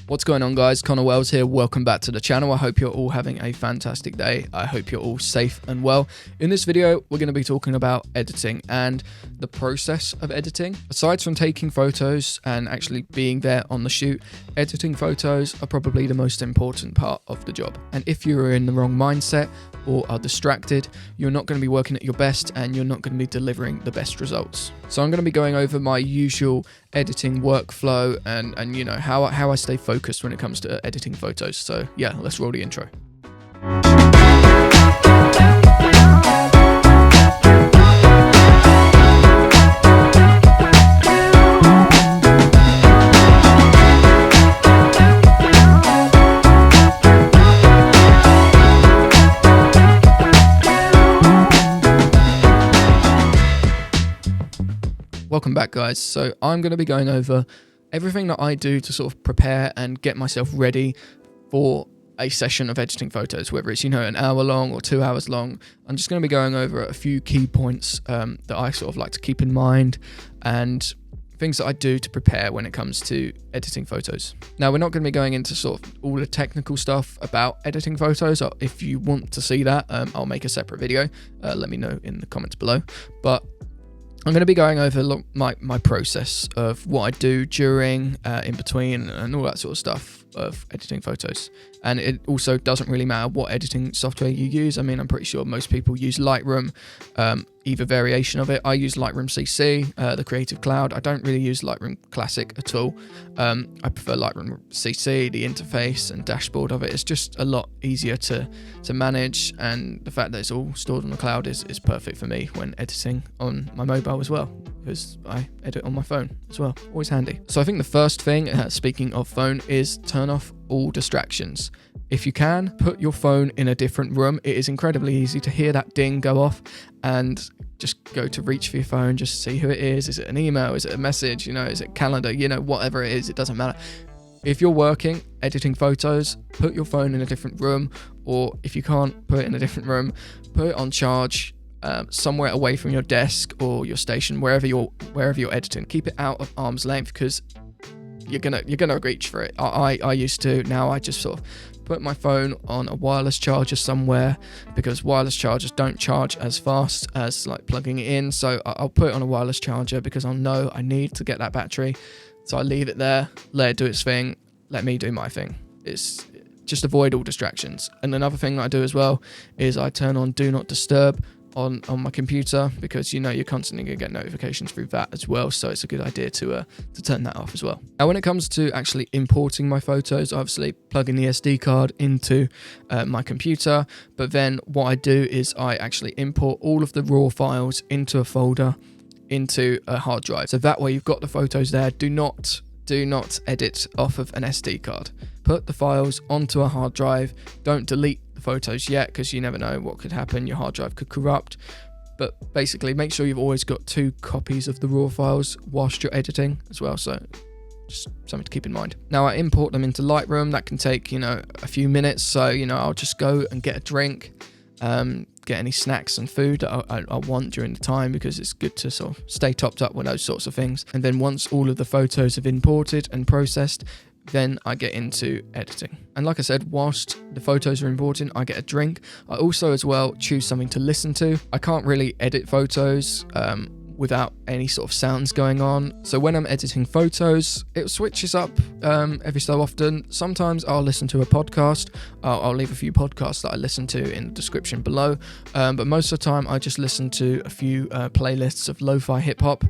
What's going on, guys? Connor Wells here. Welcome back to the channel. I hope you're all having a fantastic day. I hope you're all safe and well. In this video, we're going to be talking about editing and the process of editing. Aside from taking photos and actually being there on the shoot, editing photos are probably the most important part of the job. And if you are in the wrong mindset or are distracted, you're not going to be working at your best and you're not going to be delivering the best results. So I'm going to be going over my usual editing workflow and you know how I stay focused when it comes to editing photos. So yeah, let's roll the intro. Welcome back, guys. So I'm going to be going over everything that I do to sort of prepare and get myself ready for a session of editing photos, whether it's, you know, an hour long or 2 hours long. I'm just going to be going over a few key points that I sort of like to keep in mind and things that I do to prepare when it comes to editing photos. Now, we're not going to be going into sort of all the technical stuff about editing photos. If you want to see that, I'll make a separate video. Let me know in the comments below. But I'm going to be going over my process of what I do during, in between, and all that sort of stuff of editing photos. And it also doesn't really matter what editing software you use. I mean, I'm pretty sure most people use Lightroom, either variation of it. I use Lightroom CC, the Creative Cloud. I don't really use Lightroom Classic at all. I prefer Lightroom CC, the interface and dashboard of it. It's just a lot easier to manage, and the fact that it's all stored on the cloud is perfect for me when editing on my mobile as well, because I edit on my phone as well. Always handy. So I think the first thing, speaking of phone, is turn off all distractions. If you can, put your phone in a different room. It is incredibly easy to hear that ding go off and just go to reach for your phone, just see who it is. Is it an email? Is it a message? You know, is it calendar? You know, whatever it is, it doesn't matter. If you're working, editing photos, put your phone in a different room, or if you can't put it in a different room, put it on charge somewhere away from your desk or your station, wherever you're editing. Keep it out of arm's length, because you're gonna reach for it. I used to. Now I just sort of put my phone on a wireless charger somewhere, because wireless chargers don't charge as fast as like plugging it in. So I'll put it on a wireless charger because I'll know I need to get that battery. So I leave it there, let it do its thing, let me do my thing. It's just avoid all distractions. And another thing that I do as well is I turn on Do Not Disturb on my computer, because you know you're constantly going to get notifications through that as well, so it's a good idea to turn that off as well. Now, when it comes to actually importing my photos, obviously plugging the SD card into my computer, but then what I do is I actually import all of the raw files into a folder, into a hard drive. So that way you've got the photos there. Do not edit off of an SD card. Put the files onto a hard drive. Don't delete the photos yet, because you never know what could happen. Your hard drive could corrupt. But basically, make sure you've always got 2 copies of the raw files whilst you're editing as well. So just something to keep in mind. Now, I import them into Lightroom. That can take, you know, a few minutes. So, you know, I'll just go and get a drink, get any snacks and food that I want during the time, because it's good to sort of stay topped up with those sorts of things. And then once all of the photos have imported and processed, then I get into editing. And like I said, whilst the photos are importing, I get a drink. I also as well choose something to listen to. I can't really edit photos without any sort of sounds going on. So when I'm editing photos, it switches up every so often. Sometimes I'll listen to a podcast. I'll leave a few podcasts that I listen to in the description below. But most of the time, I just listen to a few playlists of lo-fi hip-hop.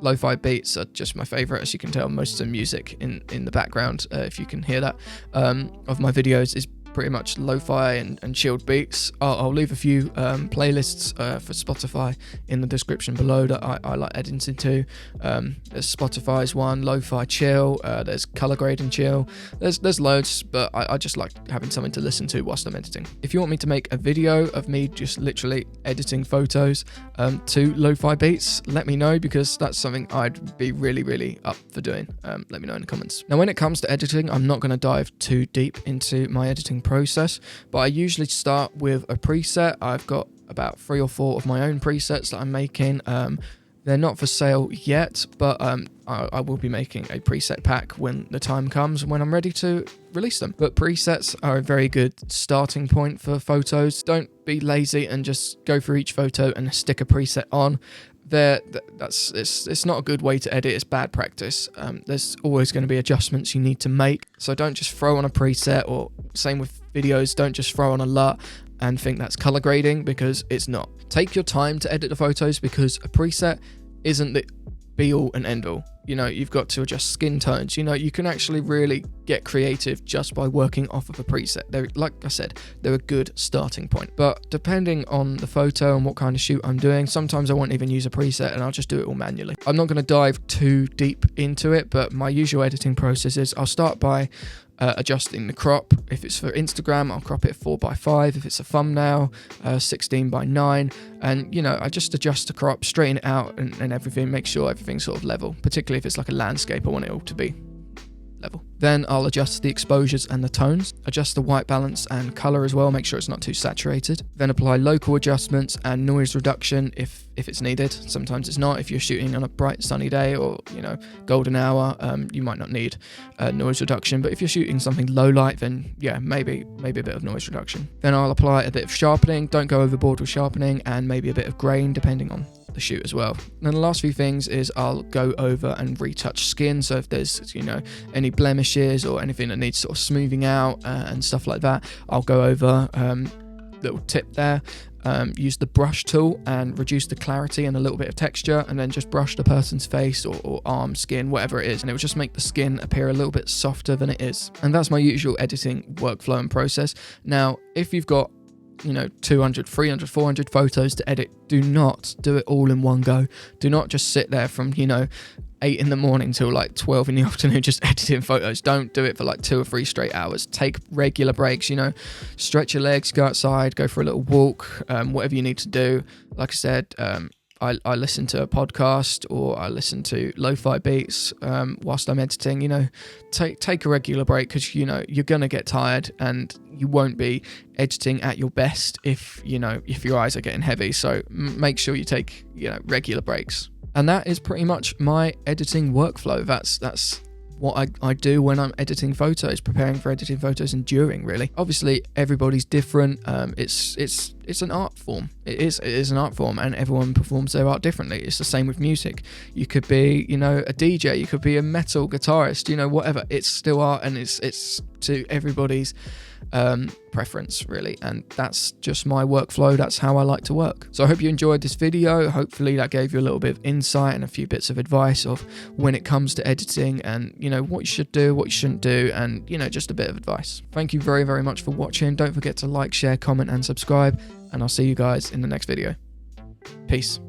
Lo-fi beats are just my favorite. As you can tell, most of the music in the background, if you can hear that, of my videos is pretty much lo-fi and chilled beats. I'll leave a few playlists for Spotify in the description below that I like editing to. There's Spotify's one, lo-fi chill, there's color grade and chill. There's loads, but I just like having something to listen to whilst I'm editing. If you want me to make a video of me just literally editing photos to lo-fi beats, let me know, because that's something I'd be really up for doing. Let me know in the comments. Now, when it comes to editing, I'm not going to dive too deep into my editing process, but I usually start with a preset. I've got about 3 or 4 of my own presets that I'm making. They're not for sale yet, but I will be making a preset pack when the time comes, when I'm ready to release them. But presets are a very good starting point for photos. Don't be lazy and just go through each photo and stick a preset on. It's not a good way to edit. It's bad practice. There's always going to be adjustments you need to make, so don't just throw on a preset. Or same with videos, don't just throw on a LUT and think that's color grading, because it's not. Take your time to edit the photos, because a preset isn't the be all and end all. You know, you've got to adjust skin tones. You know, you can actually really get creative just by working off of a preset. They're, like I said, they're a good starting point. But depending on the photo and what kind of shoot I'm doing, sometimes I won't even use a preset and I'll just do it all manually. I'm not going to dive too deep into it, but my usual editing process is I'll start by adjusting the crop. If it's for Instagram, I'll crop it 4:5. If it's a thumbnail, 16:9. And, you know, I just adjust the crop, straighten it out and everything, make sure everything's sort of level. Particularly if it's like a landscape, I want it all to be level. Then I'll adjust the exposures and the tones, adjust the white balance and color as well, make sure it's not too saturated. Then apply local adjustments and noise reduction if it's needed. Sometimes it's not. If you're shooting on a bright sunny day or, you know, golden hour, you might not need noise reduction. But if you're shooting something low light, then yeah, maybe a bit of noise reduction. Then I'll apply a bit of sharpening. Don't go overboard with sharpening, and maybe a bit of grain depending on the shoot as well. And then the last few things is I'll go over and retouch skin. So if there's, you know, any blemishes or anything that needs sort of smoothing out and stuff like that, I'll go over. Little tip there, use the brush tool and reduce the clarity and a little bit of texture, and then just brush the person's face or arm, skin, whatever it is, and it will just make the skin appear a little bit softer than it is. And that's my usual editing workflow and process. Now, if you've got, you know, 200, 300, 400 photos to edit, do not do it all in one go. Do not just sit there from, you know, 8 in the morning till like 12 in the afternoon just editing photos. Don't do it for like 2 or 3 straight hours. Take regular breaks, you know, stretch your legs, go outside, go for a little walk, whatever you need to do. Like I said, I listen to a podcast or I listen to lo-fi beats whilst I'm editing. You know, take a regular break, because, you know, you're gonna get tired and you won't be editing at your best if, you know, if your eyes are getting heavy. So make sure you take, you know, regular breaks. And that is pretty much my editing workflow. That's what I do when I'm editing photos, preparing for editing photos, and during, really. Obviously, everybody's different. It's an art form. It is an art form, and everyone performs their art differently. It's the same with music. You could be, you know, a DJ. You could be a metal guitarist. You know, whatever. It's still art, and it's to everybody's preference, really. And that's just my workflow. That's how I like to work. So I hope you enjoyed this video. Hopefully that gave you a little bit of insight and a few bits of advice of when it comes to editing, and, you know, what you should do, what you shouldn't do, and, you know, just a bit of advice. Thank you very, very much for watching. Don't forget to like, share, comment, and subscribe, and I'll see you guys in the next video. Peace.